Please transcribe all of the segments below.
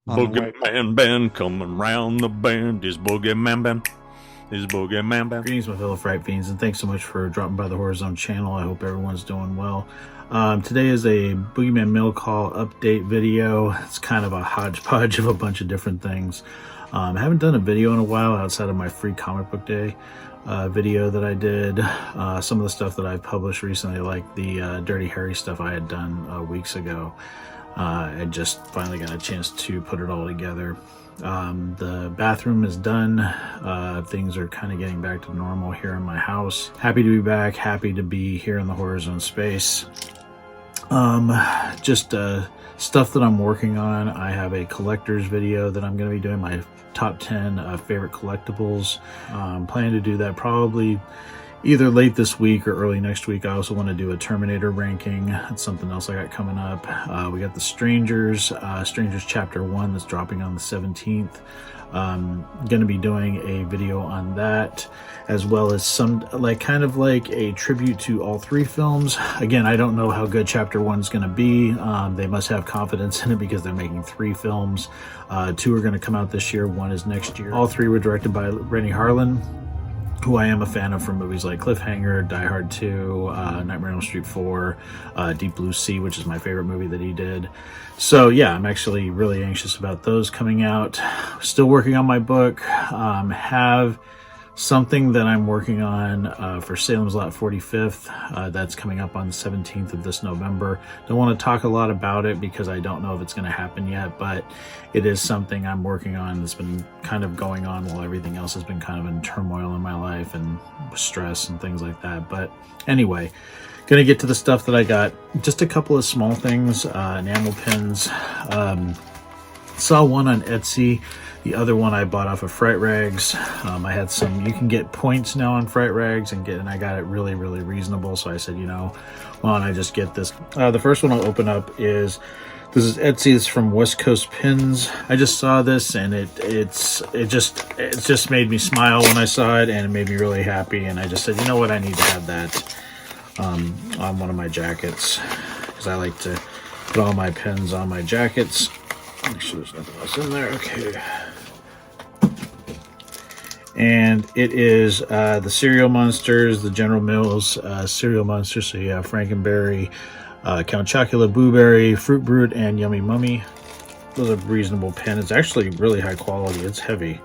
BoogeyMan band coming round the bend. Is BoogeyMan band. Is BoogeyMan band. Greetings, my fellow Fright Fiends, and thanks so much for dropping by the Horror Zone channel. I hope everyone's doing well. Today is a BoogeyMan Mail Call update video. It's kind of a hodgepodge of a bunch of different things. I haven't done a video in a while outside of my free comic book day video that I did. Some of the stuff that I've published recently, like the Dirty Harry stuff I had done weeks ago. I just finally got a chance to put it all together. The bathroom is done. Things are kind of getting back to normal here in my house. Happy to be back. Happy to be here in the Horror Zone space. Just stuff that I'm working on. I have a collector's video that I'm going to be doing, my top 10 favorite collectibles. Planning to do that probably either late this week or early next week. I also want to do a Terminator ranking. That's something else I got coming up. We got the Strangers Chapter 1 that's dropping on the 17th. Going to be doing a video on that, as well as some kind of like a tribute to all three films. Again, I don't know how good Chapter 1 is going to be. They must have confidence in it because they're making 3 films. 2 are going to come out this year, 1 is next year. All 3 were directed by Rennie Harlin, who I am a fan of from movies like Cliffhanger, Die Hard 2, Nightmare on Elm Street 4, Deep Blue Sea, which is my favorite movie that he did. So yeah, I'm actually really anxious about those coming out. Still working on my book. Have something that I'm working on for Salem's Lot 45th. That's coming up on the 17th of this November. Don't want to talk a lot about it because I don't know if it's going to happen yet, but it is something I'm working on that's been kind of going on while everything else has been kind of in turmoil in my life and stress and things like that. But anyway, gonna get to the stuff that I got. Just a couple of small things. Enamel pins. Saw one on Etsy. The other one I bought off of Fright Rags. I had some, you can get points now on Fright Rags and I got it really, really reasonable. So I said, you know, why don't I just get this? The first one I'll open up is, this is Etsy. It's from West Coast Pins. I just saw this and it just made me smile when I saw it, and it made me really happy. And I just said, you know what, I need to have that on one of my jackets, because I like to put all my pins on my jackets. Make sure there's nothing else in there. Okay. And it is the Cereal Monsters, the General Mills Cereal Monsters. So you have Frankenberry, Count Chocula, Boo Berry, Fruit Brute, and Yummy Mummy. Those are reasonable pins. It's actually really high quality. It's heavy.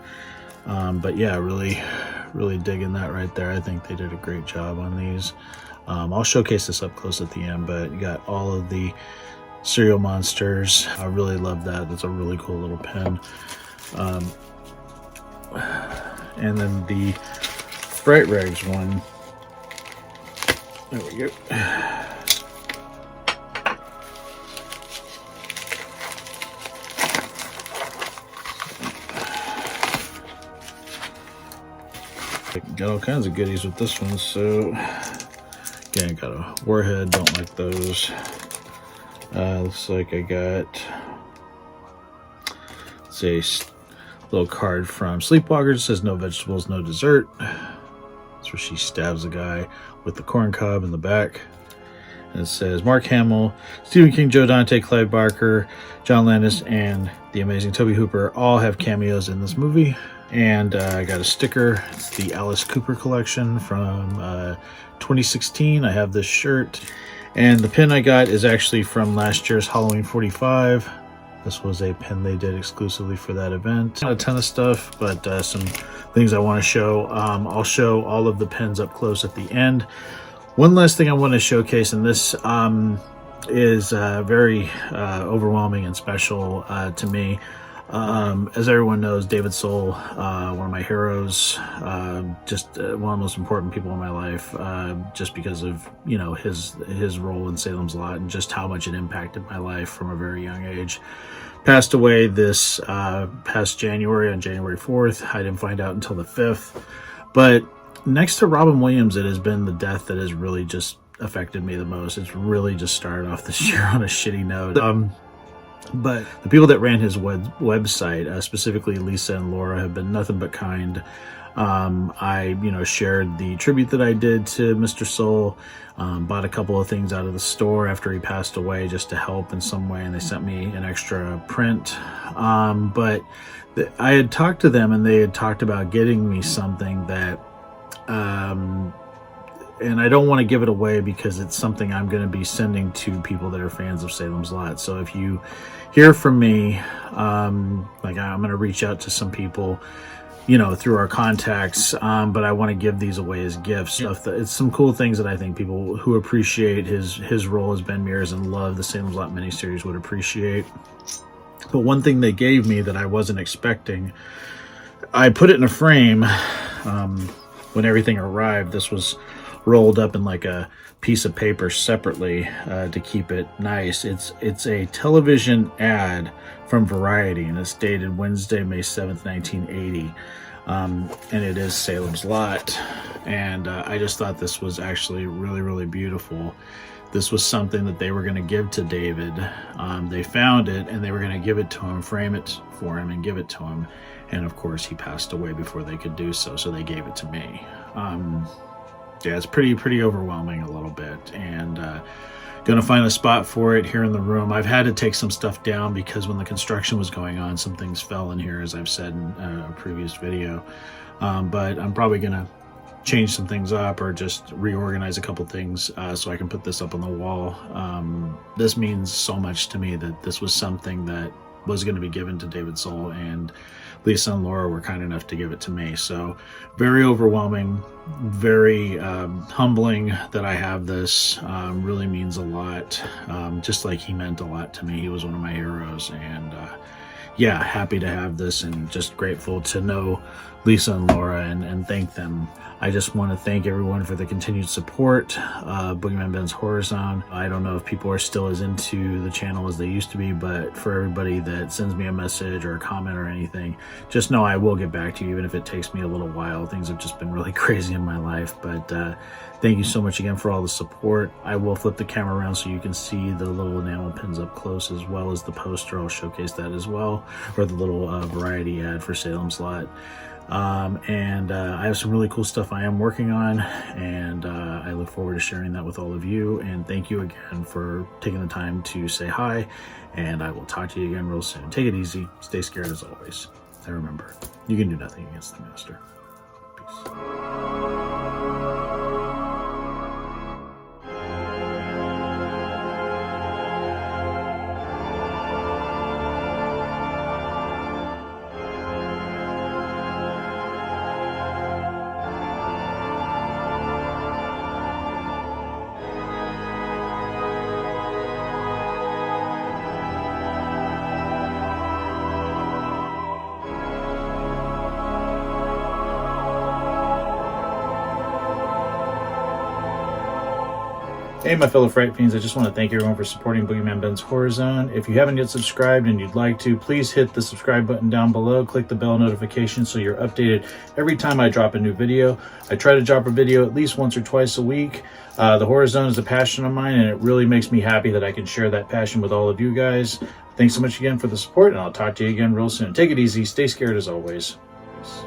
But yeah, really digging that right there. I think they did a great job on these. I'll showcase this up close at the end, but you got all of the Cereal Monsters. I really love that. That's a really cool little pen. And then the Fright Rags one. There we go. Got all kinds of goodies with this one. So again, got a Warhead. Don't like those. Looks like I got, it's a little card from Sleepwalkers. It says no vegetables, no dessert. That's where she stabs the guy with the corn cob in the back. And it says Mark Hamill, Stephen King, Joe Dante, Clive Barker, John Landis, and the amazing Toby Hooper all have cameos in this movie. And I got a sticker. It's the Alice Cooper collection from 2016. I have this shirt. And the pin I got is actually from last year's Halloween 45. This was a pin they did exclusively for that event. Not a ton of stuff, but some things I want to show. I'll show all of the pins up close at the end. One last thing I want to showcase, and this is very overwhelming and special to me. As everyone knows, David Soul, one of my heroes, just one of the most important people in my life, just because of, you know, his role in Salem's Lot and just how much it impacted my life from a very young age. Passed away this past January, on January 4th. I didn't find out until the 5th. But next to Robin Williams, it has been the death that has really just affected me the most. It's really just started off this year on a shitty note. But the people that ran his website, specifically Lisa and Laura, have been nothing but kind. I, shared the tribute that I did to Mr. Soul, bought a couple of things out of the store after he passed away just to help in some way, and they sent me an extra print. But I had talked to them, and they had talked about getting me something that, and I don't want to give it away because it's something I'm going to be sending to people that are fans of Salem's Lot. So if you hear from me, I'm going to reach out to some people, through our contacts, but I want to give these away as gifts. It's some cool things that I think people who appreciate his role as Ben Mears and love the Salem's Lot miniseries would appreciate. But one thing they gave me that I wasn't expecting, I put it in a frame when everything arrived. This was rolled up in like a piece of paper separately to keep it nice. It's a television ad from Variety, and it's dated Wednesday, May 7th, 1980. And it is Salem's Lot. And I just thought this was actually really, really beautiful. This was something that they were going to give to David. They found it, and they were going to give it to him, frame it for him, and give it to him. And of course, he passed away before they could do so, so they gave it to me. Yeah, it's pretty overwhelming a little bit, and gonna find a spot for it here in the room. I've had to take some stuff down because when the construction was going on, some things fell in here, as I've said in a previous video. But I'm probably gonna change some things up or just reorganize a couple things so I can put this up on the wall. This means so much to me that this was something that was going to be given to David Soul, and Lisa and Laura were kind enough to give it to me. So very overwhelming, very humbling that I have this. Really means a lot. Just like he meant a lot to me. He was one of my heroes, and yeah, happy to have this, and just grateful to know Lisa and Laura and thank them. I just want to thank everyone for the continued support. BoogeyMan Ben's Horror Zone. I don't know if people are still as into the channel as they used to be, but for everybody that sends me a message or a comment or anything, just know I will get back to you, even if it takes me a little while. Things have just been really crazy in my life, but thank you so much again for all the support. I will flip the camera around so you can see the little enamel pins up close, as well as the poster. I'll showcase that as well, or the little Variety ad for Salem's Lot. I have some really cool stuff I am working on, and I look forward to sharing that with all of you. And thank you again for taking the time to say hi, and I will talk to you again real soon. Take it easy, stay scared as always, and remember, you can do nothing against the master. Peace. Hey, my fellow Fright Fiends, I just want to thank everyone for supporting BoogeyMan Ben's Horror Zone. If you haven't yet subscribed and you'd like to, please hit the subscribe button down below. Click the bell notification so you're updated every time I drop a new video. I try to drop a video at least once or twice a week. The Horror Zone is a passion of mine, and it really makes me happy that I can share that passion with all of you guys. Thanks so much again for the support, and I'll talk to you again real soon. Take it easy. Stay scared as always. Peace.